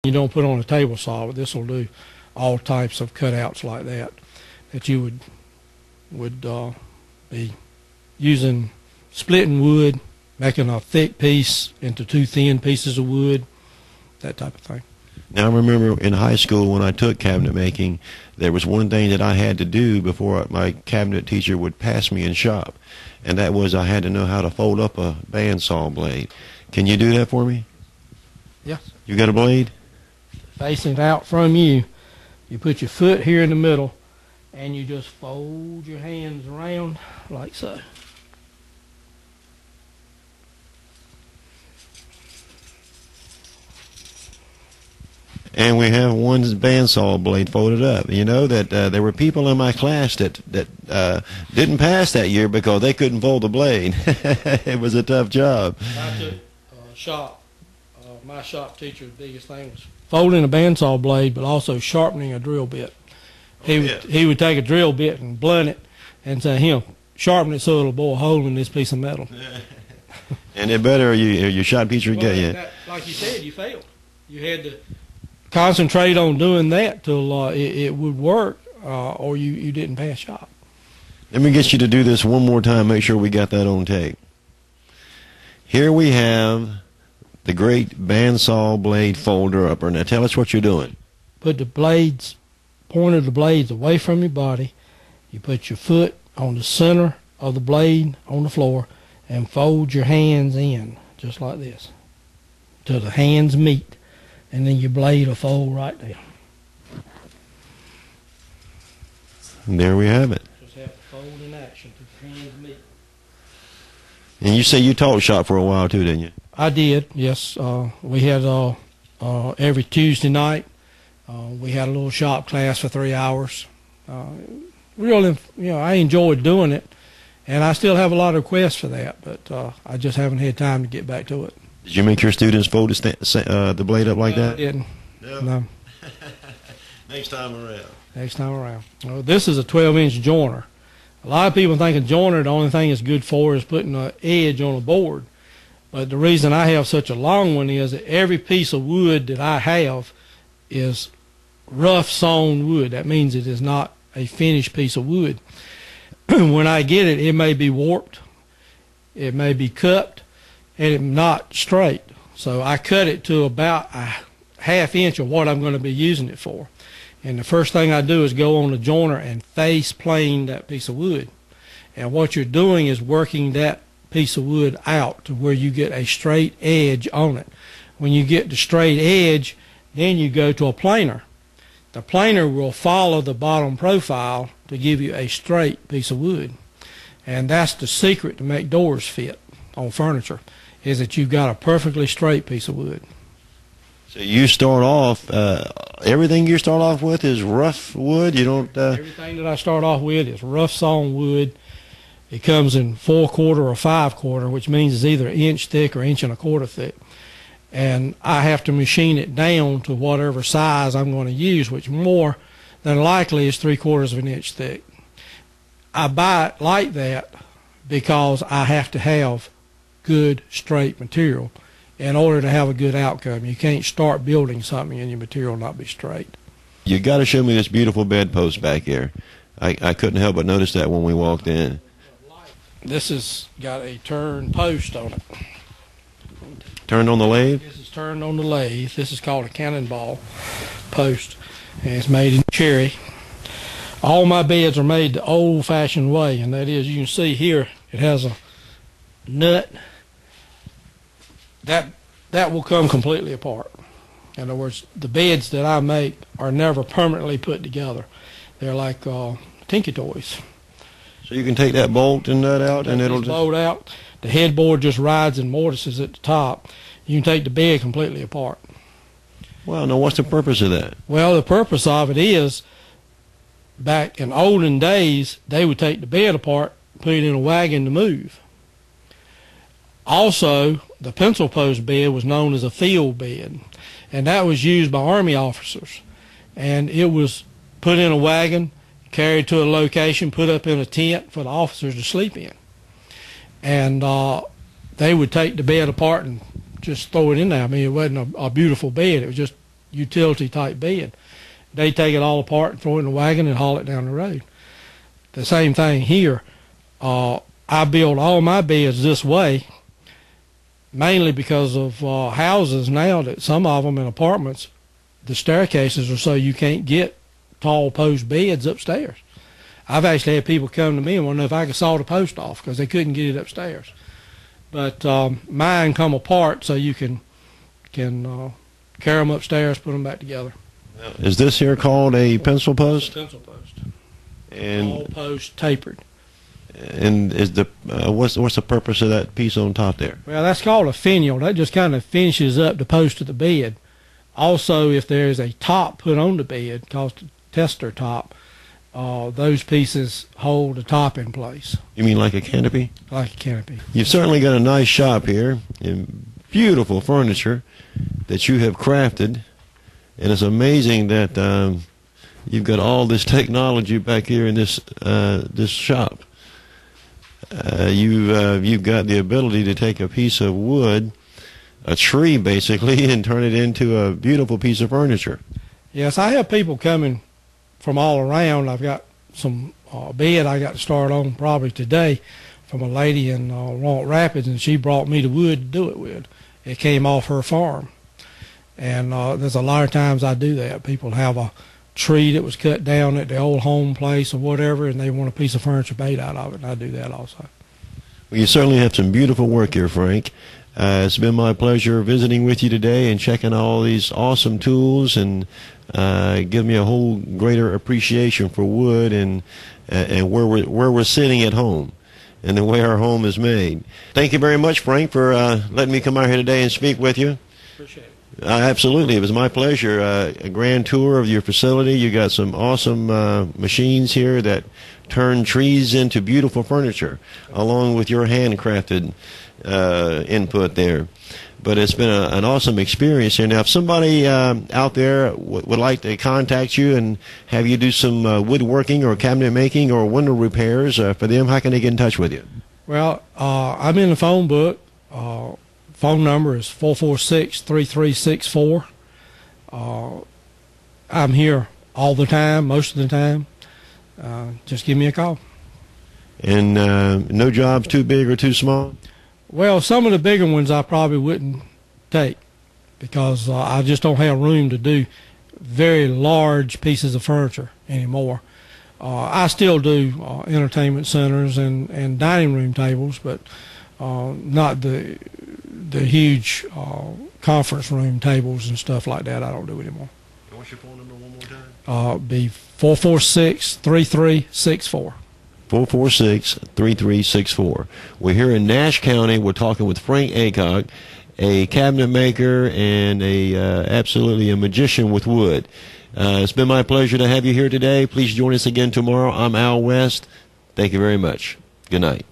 You don't put on a table saw, but this will do all types of cutouts like that you would be using, splitting wood, making a thick piece into two thin pieces of wood, that type of thing. Now, I remember in high school when I took cabinet making, there was one thing that I had to do before my cabinet teacher would pass me in shop, and that was I had to know how to fold up a bandsaw blade. Can you do that for me? Yes. You got a blade? Facing out from you, you put your foot here in the middle, and you just fold your hands around like so. And we have one bandsaw blade folded up. You know that there were people in my class that didn't pass that year because they couldn't fold the blade. It was a tough job. I took shop. My shop teacher's biggest thing was folding a bandsaw blade, but also sharpening a drill bit. He would take a drill bit and blunt it, and say, "Here, sharpen it so it'll bore a hole in this piece of metal." And it better your shop teacher get you. Like you said, you failed. You had to concentrate on doing that till it would work, or you didn't pass shop. Let me get you to do this one more time. Make sure we got that on tape. Here we have the great bandsaw blade folder upper. Now tell us what you're doing. Put the blades, point of the blades away from your body. You put your foot on the center of the blade on the floor and fold your hands in just like this till the hands meet, and then your blade will fold right down. And there we have it. Just have to fold in action till the hands meet. And you say you taught shop for a while too, didn't you? I did, yes. We had every Tuesday night. We had a little shop class for 3 hours. Really, I enjoyed doing it, and I still have a lot of requests for that, but I just haven't had time to get back to it. Did you make your students fold the blade up like that? I didn't. No. Next time around. Next time around. Well, this is a 12-inch joiner. A lot of people think a joiner, the only thing it's good for is putting an edge on a board. But the reason I have such a long one is that every piece of wood that I have is rough sawn wood. That means it is not a finished piece of wood. When I get it, it may be warped, it may be cupped, and it's not straight. So I cut it to about a ½ inch of what I'm going to be using it for. And the first thing I do is go on the joiner and face plane that piece of wood. And what you're doing is working that piece of wood out to where you get a straight edge on it. When you get the straight edge, then you go to a planer. The planer will follow the bottom profile to give you a straight piece of wood. And that's the secret to make doors fit on furniture, is that you've got a perfectly straight piece of wood. So you start off, everything you start off with is rough wood? You don't... Everything that I start off with is rough sawn wood. It comes in 4/4 or 5/4, which means it's either 1 inch thick or 1 1/4 thick. And I have to machine it down to whatever size I'm going to use, which more than likely is 3/4 of an inch thick. I buy it like that because I have to have good straight material in order to have a good outcome. You can't start building something and your material not be straight. You got to show me this beautiful bedpost back here. I couldn't help but notice that when we walked in. This has got a turned post on it. Turned on the lathe? This is turned on the lathe. This is called a cannonball post, and it's made in cherry. All my beds are made the old-fashioned way, and that is, you can see here, it has a nut. That will come completely apart. In other words, the beds that I make are never permanently put together. They're like tinky toys. So you can take that bolt and nut out, and it'll just... bolt out. The headboard just rides and mortises at the top. You can take the bed completely apart. Well, now what's the purpose of that? Well, the purpose of it is, back in olden days, they would take the bed apart, put it in a wagon to move. Also, the pencil post bed was known as a field bed, and that was used by Army officers. And it was put in a wagon, carried to a location, put up in a tent for the officers to sleep in. And they would take the bed apart and just throw it in there. I mean, it wasn't a beautiful bed. It was just utility type bed. They take it all apart and throw it in the wagon and haul it down the road. The same thing here. I build all my beds this way, mainly because of houses now, that some of them in apartments, the staircases are so you can't get tall post beds upstairs. I've actually had people come to me and want to know if I could saw the post off because they couldn't get it upstairs. But mine come apart so you can carry them upstairs, put them back together. Is this here called a pencil post? Pencil post. And all post tapered. And is the what's the purpose of that piece on top there? Well, that's called a finial. That just kind of finishes up the post of the bed. Also, if there's a top put on the bed called the tester top, those pieces hold the top in place. You mean like a canopy? Like a canopy. You've certainly got a nice shop here and beautiful furniture that you have crafted, and it's amazing that you've got all this technology back here in this shop. You've got the ability to take a piece of wood, a tree basically, and turn it into a beautiful piece of furniture. Yes, I have people coming from all around. I've got some bed I got to start on probably today from a lady in Walnut Rapids, and she brought me the wood to do it with. It came off her farm. And there's a lot of times I do that. People have a tree that was cut down at the old home place or whatever, and they want a piece of furniture made out of it, and I do that also. Well, you certainly have some beautiful work here, Frank. It's been my pleasure visiting with you today and checking all these awesome tools, and give me a whole greater appreciation for wood and where we're sitting at home and the way our home is made. Thank you very much, Frank, for letting me come out here today and speak with you. Appreciate it. Absolutely. It was my pleasure. A grand tour of your facility. You got some awesome machines here that turn trees into beautiful furniture, along with your handcrafted input there. But it's been an awesome experience here. Now, if somebody out there would like to contact you and have you do some woodworking or cabinet making or window repairs for them, how can they get in touch with you? Well, I'm in the phone book. Phone number is 446-3364. I'm here all the time, most of the time. Just give me a call. And no jobs too big or too small? Well, some of the bigger ones I probably wouldn't take because I just don't have room to do very large pieces of furniture anymore. I still do entertainment centers and dining room tables, but not the huge conference room tables and stuff like that. I don't do anymore. And what's your phone number one more time? Be 446-3364. 446-3364. We're here in Nash County. We're talking with Frank Aycock, a cabinet maker and absolutely a magician with wood. It's been my pleasure to have you here today. Please join us again tomorrow. I'm Al West. Thank you very much. Good night.